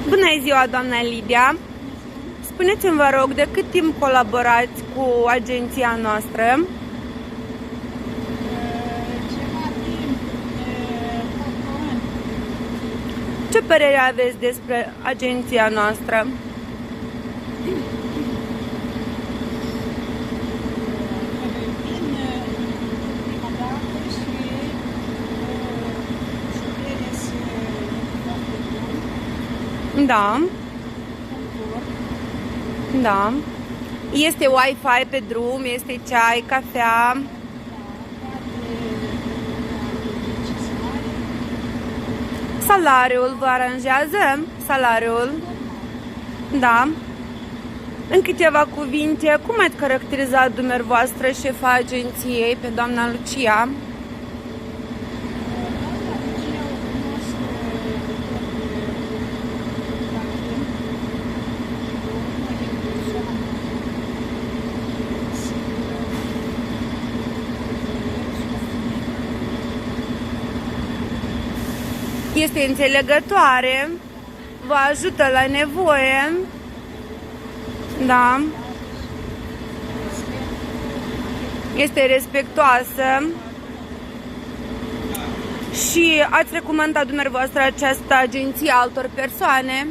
Bună ziua, doamna Lidia! Spuneți-mi, vă rog, de cât timp colaborați cu agenția noastră? Ceva timp, 4 ani. Ce părere aveți despre agenția noastră? Vin prima dată și șoferii sunt foarte buni, Da, confort. da. Este Wi-Fi pe drum, este ceai, cafea. Salariul vă aranjează? Salariul? Da. În câteva cuvinte, cum ați caracterizat dumneavoastră șefa agenției pe doamna Lucia? Este înțelegătoare, vă ajută la nevoie. Da. Este respectoasă. Și ați recomandat dumneavoastră această agenție altor persoane?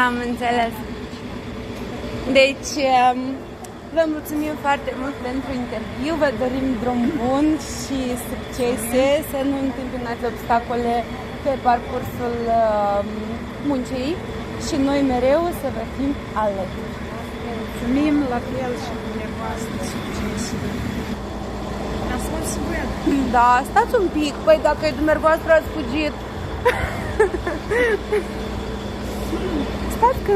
Am înțeles. Deci, vă mulțumim foarte mult pentru interviu, vă dorim drum bun și succese, să nu întâmpinați obstacole pe parcursul muncii și noi mereu să vă fim alături. Mulțumim la fel și dumneavoastră, succese. Asculți băiat. Da, stați un pic, păi dacă dumneavoastră ați fugit. Stați că...